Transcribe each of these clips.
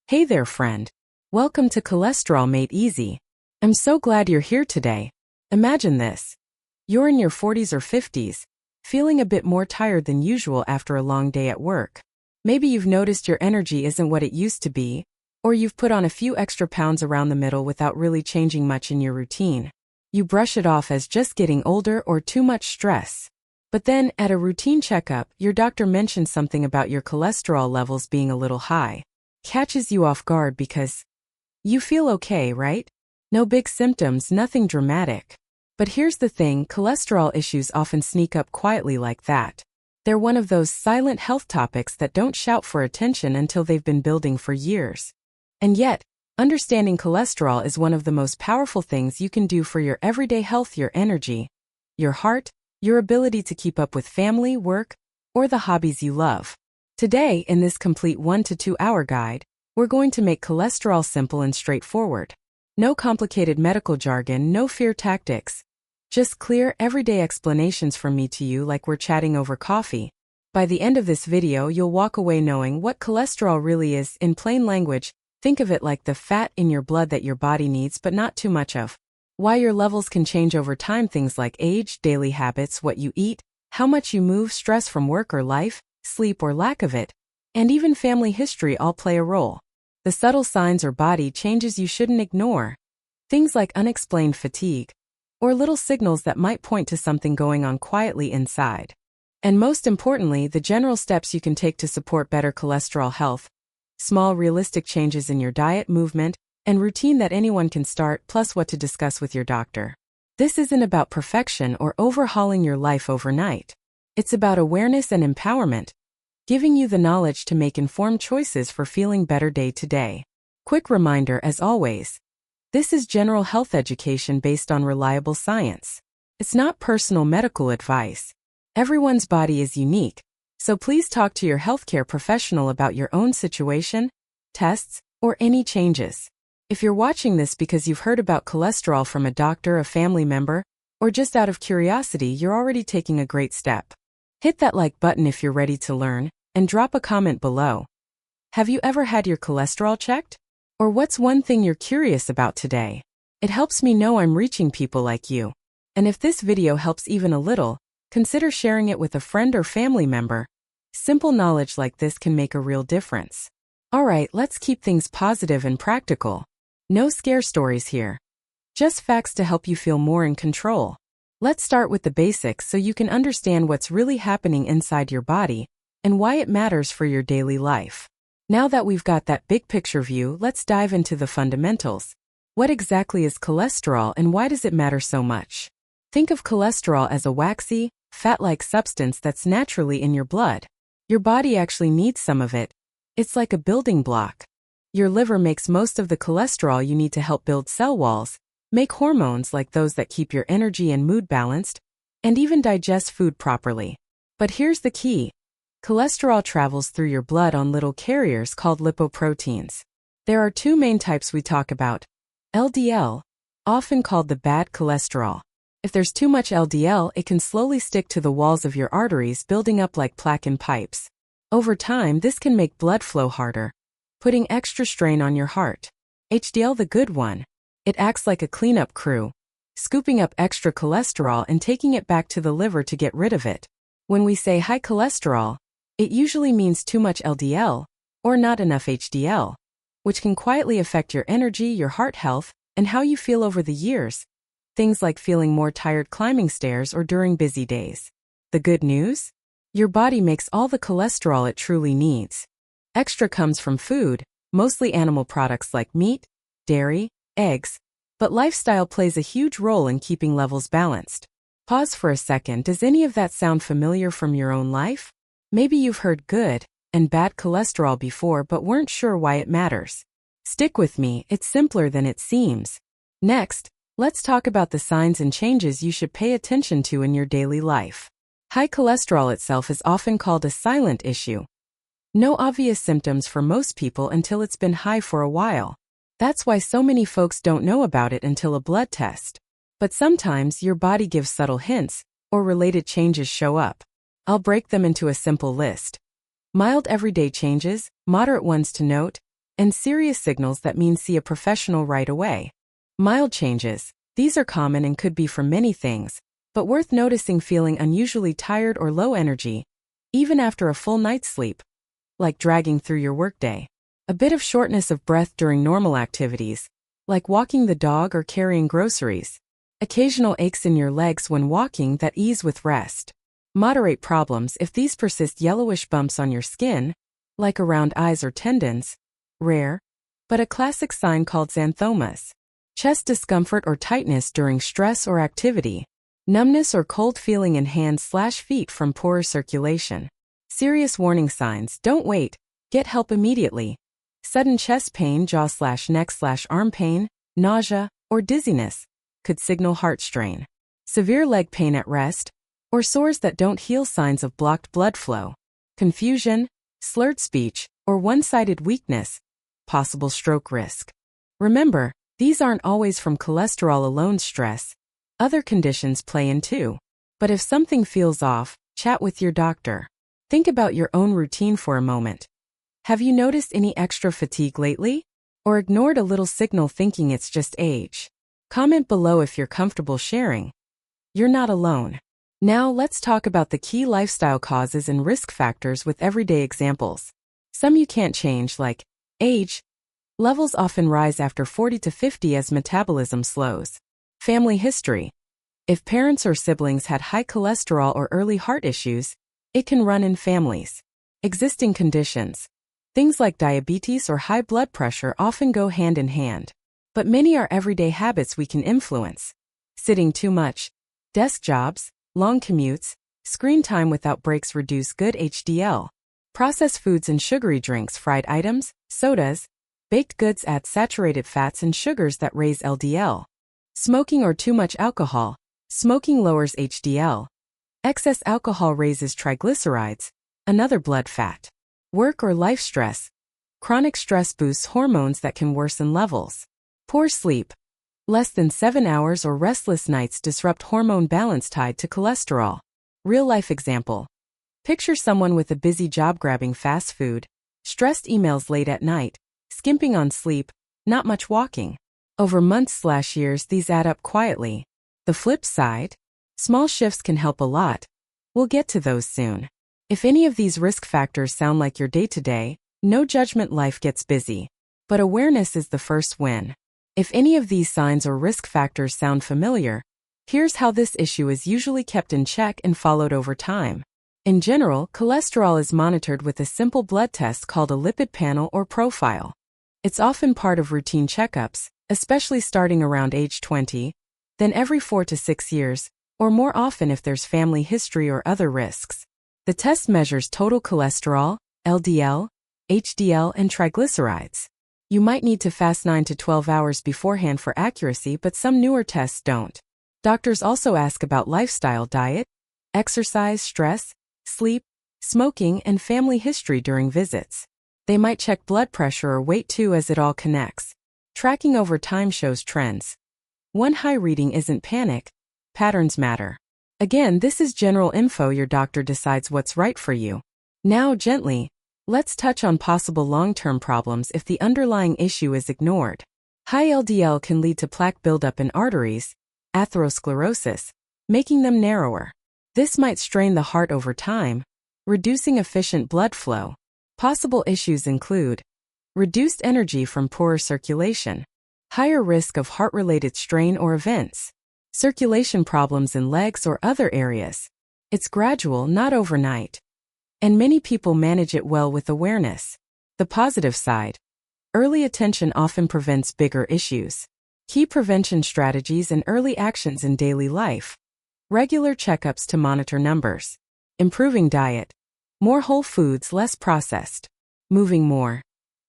Hey there, friend. Welcome to Cholesterol Made Easy. I'm so glad you're here today. Imagine this. You're in your 40s or 50s, feeling a bit more tired than usual after a long day at work. Maybe you've noticed your energy isn't what it used to be, or you've put on a few extra pounds around the middle without really changing much in your routine. You brush it off as just getting older or too much stress. But then, at a routine checkup, your doctor mentions something about your cholesterol levels being a little high. Catches you off guard because you feel okay, right? No big symptoms, nothing dramatic. But here's the thing, cholesterol issues often sneak up quietly like that. They're one of those silent health topics that don't shout for attention until they've been building for years. And yet, understanding cholesterol is one of the most powerful things you can do for your everyday health, your energy, your heart, your ability to keep up with family, work, or the hobbies you love. Today, in this complete 1 to 2 hour guide, we're going to make cholesterol simple and straightforward. No complicated medical jargon, no fear tactics. Just clear, everyday explanations from me to you like we're chatting over coffee. By the end of this video, you'll walk away knowing what cholesterol really is. In plain language, think of it like the fat in your blood that your body needs but not too much of. Why your levels can change over time, things like age, daily habits, what you eat, how much you move, stress from work or life, sleep or lack of it, and even family history all play a role. The subtle signs or body changes you shouldn't ignore. Things like unexplained fatigue, or little signals that might point to something going on quietly inside. And most importantly, the general steps you can take to support better cholesterol health. Small, realistic changes in your diet, movement, and routine that anyone can start, plus what to discuss with your doctor. This isn't about perfection or overhauling your life overnight. It's about awareness and empowerment, giving you the knowledge to make informed choices for feeling better day to day. Quick reminder, as always, this is general health education based on reliable science. It's not personal medical advice. Everyone's body is unique, so please talk to your healthcare professional about your own situation, tests, or any changes. If you're watching this because you've heard about cholesterol from a doctor, a family member, or just out of curiosity, you're already taking a great step. Hit that like button if you're ready to learn, and drop a comment below. Have you ever had your cholesterol checked? Or what's one thing you're curious about today? It helps me know I'm reaching people like you. And if this video helps even a little, consider sharing it with a friend or family member. Simple knowledge like this can make a real difference. Alright, let's keep things positive and practical. No scare stories here. Just facts to help you feel more in control. Let's start with the basics so you can understand what's really happening inside your body and why it matters for your daily life. Now that we've got that big picture view, let's dive into the fundamentals. What exactly is cholesterol and why does it matter so much? Think of cholesterol as a waxy, fat-like substance that's naturally in your blood. Your body actually needs some of it. It's like a building block. Your liver makes most of the cholesterol you need to help build cell walls, make hormones like those that keep your energy and mood balanced, and even digest food properly. But here's the key. Cholesterol travels through your blood on little carriers called lipoproteins. There are two main types we talk about. LDL, often called the bad cholesterol. If there's too much LDL, it can slowly stick to the walls of your arteries, building up like plaque in pipes. Over time, this can make blood flow harder, putting extra strain on your heart. HDL, the good one. It acts like a cleanup crew, scooping up extra cholesterol and taking it back to the liver to get rid of it. When we say high cholesterol, it usually means too much LDL, or not enough HDL, which can quietly affect your energy, your heart health, and how you feel over the years. Things like feeling more tired climbing stairs or during busy days. The good news? Your body makes all the cholesterol it truly needs. Extra comes from food, mostly animal products like meat, dairy, eggs, but lifestyle plays a huge role in keeping levels balanced. Pause for a second. Does any of that sound familiar from your own life? Maybe you've heard good and bad cholesterol before but weren't sure why it matters. Stick with me, it's simpler than it seems. Next, let's talk about the signs and changes you should pay attention to in your daily life. High cholesterol itself is often called a silent issue. No obvious symptoms for most people until it's been high for a while. That's why so many folks don't know about it until a blood test. But sometimes your body gives subtle hints, or related changes show up. I'll break them into a simple list. Mild everyday changes, moderate ones to note, and serious signals that mean see a professional right away. Mild changes. These are common and could be from many things, but worth noticing: feeling unusually tired or low energy, even after a full night's sleep, like dragging through your workday. A bit of shortness of breath during normal activities, like walking the dog or carrying groceries. Occasional aches in your legs when walking that ease with rest. Moderate problems. If these persist: yellowish bumps on your skin, like around eyes or tendons, rare, but a classic sign called xanthomas. Chest discomfort or tightness during stress or activity. Numbness or cold feeling in hands/feet from poor circulation. Serious warning signs. Don't wait. Get help immediately. Sudden chest pain, jaw/neck/arm pain, nausea, or dizziness could signal heart strain. Severe leg pain at rest, or sores that don't heal, signs of blocked blood flow. Confusion, slurred speech, or one-sided weakness, possible stroke risk. Remember, these aren't always from cholesterol alone. Stress, other conditions play in too. But if something feels off, chat with your doctor. Think about your own routine for a moment. Have you noticed any extra fatigue lately? Or ignored a little signal thinking it's just age? Comment below if you're comfortable sharing. You're not alone. Now let's talk about the key lifestyle causes and risk factors with everyday examples. Some you can't change, like age. Levels often rise after 40 to 50 as metabolism slows. Family history. If parents or siblings had high cholesterol or early heart issues, it can run in families. Existing conditions. Things like diabetes or high blood pressure often go hand in hand, but many are everyday habits we can influence. Sitting too much, desk jobs, long commutes, screen time without breaks reduce good HDL. Processed foods and sugary drinks, fried items, sodas, baked goods add saturated fats and sugars that raise LDL. Smoking or too much alcohol. Smoking lowers HDL. Excess alcohol raises triglycerides, another blood fat. Work or life stress. Chronic stress boosts hormones that can worsen levels. Poor sleep. Less than 7 hours or restless nights disrupt hormone balance tied to cholesterol. Real-life example. Picture someone with a busy job grabbing fast food, stressed emails late at night, skimping on sleep, not much walking. Over months/years, these add up quietly. The flip side? Small shifts can help a lot. We'll get to those soon. If any of these risk factors sound like your day-to-day, no judgment, life gets busy. But awareness is the first win. If any of these signs or risk factors sound familiar, here's how this issue is usually kept in check and followed over time. In general, cholesterol is monitored with a simple blood test called a lipid panel or profile. It's often part of routine checkups, especially starting around age 20, then every 4 to 6 years, or more often if there's family history or other risks. The test measures total cholesterol, LDL, HDL, and triglycerides. You might need to fast 9 to 12 hours beforehand for accuracy, but some newer tests don't. Doctors also ask about lifestyle, diet, exercise, stress, sleep, smoking, and family history during visits. They might check blood pressure or weight too, as it all connects. Tracking over time shows trends. One high reading isn't panic. Patterns matter. Again, this is general info. Your doctor decides what's right for you. Now, gently, let's touch on possible long-term problems if the underlying issue is ignored. High LDL can lead to plaque buildup in arteries, atherosclerosis, making them narrower. This might strain the heart over time, reducing efficient blood flow. Possible issues include reduced energy from poorer circulation, higher risk of heart-related strain or events, circulation problems in legs or other areas. It's gradual, not overnight. And many people manage it well with awareness. The positive side. Early attention often prevents bigger issues. Key prevention strategies and early actions in daily life. Regular checkups to monitor numbers. Improving diet. More whole foods, less processed. Moving more.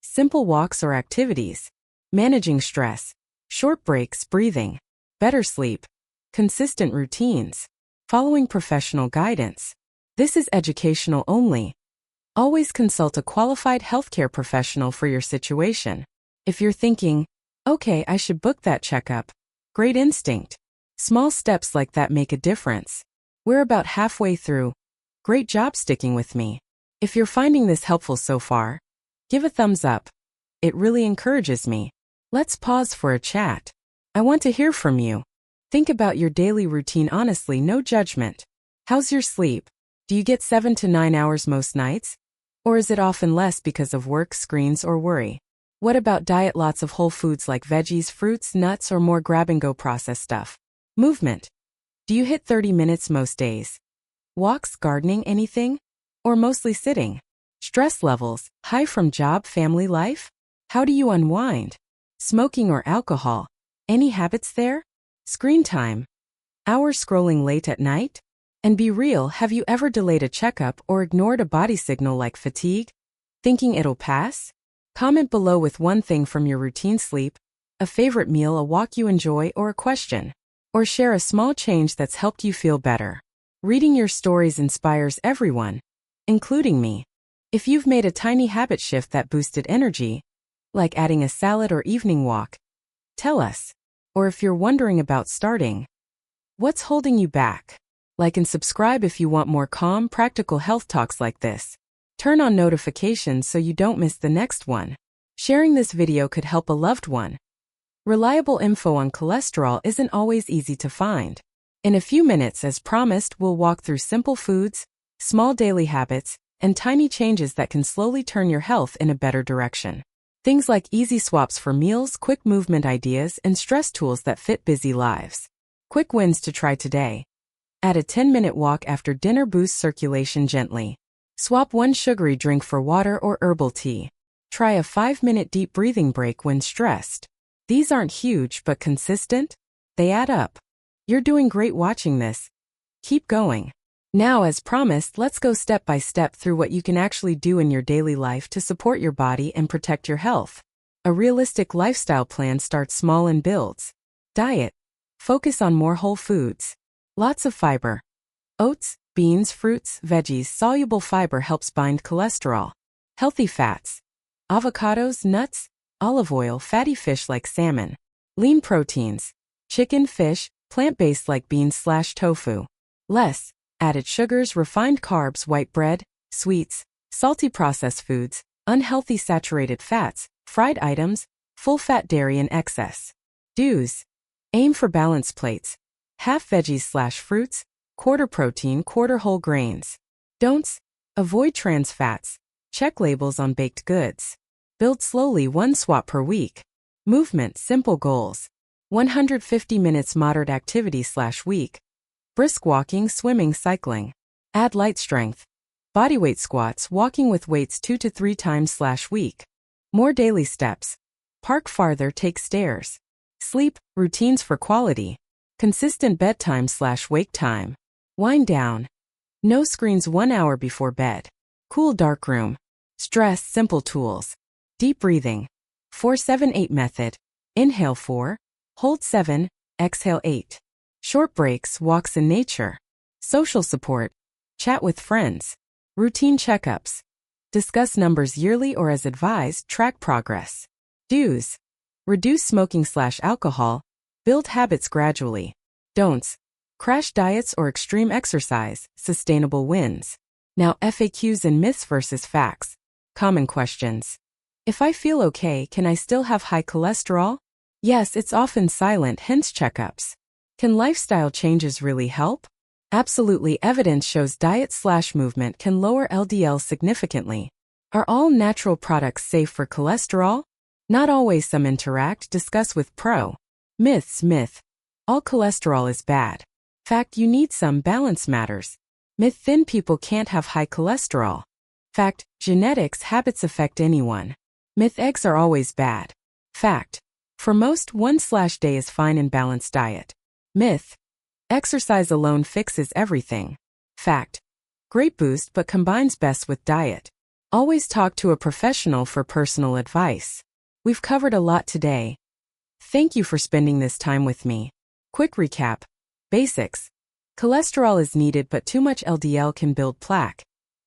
Simple walks or activities. Managing stress. Short breaks, breathing. Better sleep. Consistent routines. Following professional guidance. This is educational only. Always consult a qualified healthcare professional for your situation. If you're thinking, okay, I should book that checkup. Great instinct. Small steps like that make a difference. We're about halfway through. Great job sticking with me. If you're finding this helpful so far, give a thumbs up. It really encourages me. Let's pause for a chat. I want to hear from you. Think about your daily routine honestly, no judgment. How's your sleep? Do you get 7 to 9 hours most nights? Or is it often less because of work, screens, or worry? What about diet? Lots of whole foods like veggies, fruits, nuts, or more grab-and-go processed stuff? Movement. Do you hit 30 minutes most days? Walks, gardening, anything? Or mostly sitting? Stress levels, high from job, family life? How do you unwind? Smoking or alcohol? Any habits there? Screen time. Hours scrolling late at night? And be real, have you ever delayed a checkup or ignored a body signal like fatigue? Thinking it'll pass? Comment below with one thing from your routine: sleep, a favorite meal, a walk you enjoy, or a question. Or share a small change that's helped you feel better. Reading your stories inspires everyone, including me. If you've made a tiny habit shift that boosted energy, like adding a salad or evening walk, tell us. Or if you're wondering about starting, what's holding you back? Like and subscribe if you want more calm, practical health talks like this. Turn on notifications so you don't miss the next one. Sharing this video could help a loved one. Reliable info on cholesterol isn't always easy to find. In a few minutes, as promised, we'll walk through simple foods, small daily habits, and tiny changes that can slowly turn your health in a better direction. Things like easy swaps for meals, quick movement ideas, and stress tools that fit busy lives. Quick wins to try today. Add a 10-minute walk after dinner, boost circulation gently. Swap one sugary drink for water or herbal tea. Try a 5-minute deep breathing break when stressed. These aren't huge but consistent. They add up. You're doing great watching this. Keep going. Now, as promised, let's go step by step through what you can actually do in your daily life to support your body and protect your health. A realistic lifestyle plan starts small and builds. Diet. Focus on more whole foods. Lots of fiber. Oats, beans, fruits, veggies. Soluble fiber helps bind cholesterol. Healthy fats. Avocados, nuts, olive oil, fatty fish like salmon. Lean proteins. Chicken, fish, plant-based like beans/tofu. Less. Added sugars, refined carbs, white bread, sweets, salty processed foods, unhealthy saturated fats, fried items, full-fat dairy and excess. Do's. Aim for balanced plates. Half veggies/fruits, quarter protein, quarter whole grains. Don'ts. Avoid trans fats. Check labels on baked goods. Build slowly, one swap per week. Movement, simple goals. 150 minutes moderate activity/week. Brisk walking, swimming, cycling. Add light strength. Bodyweight squats, walking with weights 2 to 3 times/week. More daily steps. Park farther, take stairs. Sleep, routines for quality. Consistent bedtime/wake time. Wind down. No screens 1 hour before bed. Cool dark room. Stress, simple tools. Deep breathing. 4-7-8 method. Inhale 4, hold 7, exhale 8. Short breaks, walks in nature. Social support. Chat with friends. Routine checkups. Discuss numbers yearly or as advised, track progress. Do's. Reduce smoking/alcohol. Build habits gradually. Don'ts. Crash diets or extreme exercise, sustainable wins. Now, FAQs and myths versus facts. Common questions. If I feel okay, can I still have high cholesterol? Yes, it's often silent, hence checkups. Can lifestyle changes really help? Absolutely. Evidence shows diet/movement can lower LDL significantly. Are all natural products safe for cholesterol? Not always. Some interact. Discuss with pro. Myths. Myth. All cholesterol is bad. Fact. You need some. Balance matters. Myth. Thin people can't have high cholesterol. Fact. Genetics. Habits affect anyone. Myth. Eggs are always bad. Fact. For most, 1/day is fine in balanced diet. Myth. Exercise alone fixes everything. Fact. Great boost but combines best with diet. Always talk to a professional for personal advice. We've covered a lot today. Thank you for spending this time with me. Quick recap. Basics. Cholesterol is needed but too much LDL can build plaque.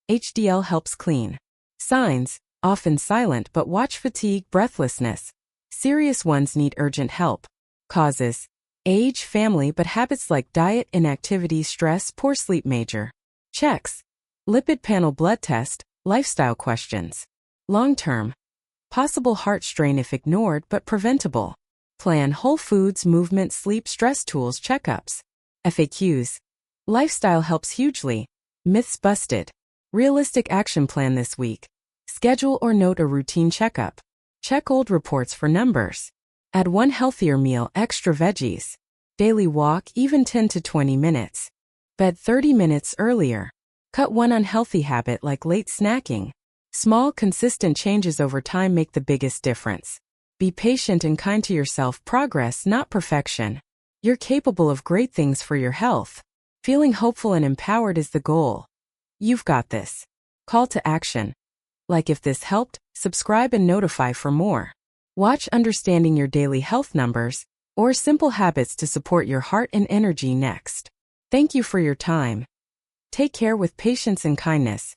HDL helps clean. Signs, often silent but watch: fatigue, breathlessness. Serious ones need urgent help. Causes. Age, family, but habits like diet, inactivity, stress, poor sleep. Major. Checks. Lipid panel, blood test, lifestyle questions. Long term. Possible heart strain if ignored but preventable. Plan whole foods, movement, sleep, stress tools, checkups. FAQs. Lifestyle helps hugely. Myths busted. Realistic action plan this week. Schedule or note a routine checkup. Check old reports for numbers. Add one healthier meal, extra veggies. Daily walk, even 10 to 20 minutes. Bed 30 minutes earlier. Cut one unhealthy habit like late snacking. Small, consistent changes over time make the biggest difference. Be patient and kind to yourself. Progress, not perfection. You're capable of great things for your health. Feeling hopeful and empowered is the goal. You've got this. Call to action. Like if this helped, subscribe and notify for more. Watch Understanding Your Daily Health Numbers, or Simple Habits to Support Your Heart and Energy next. Thank you for your time. Take care with patience and kindness.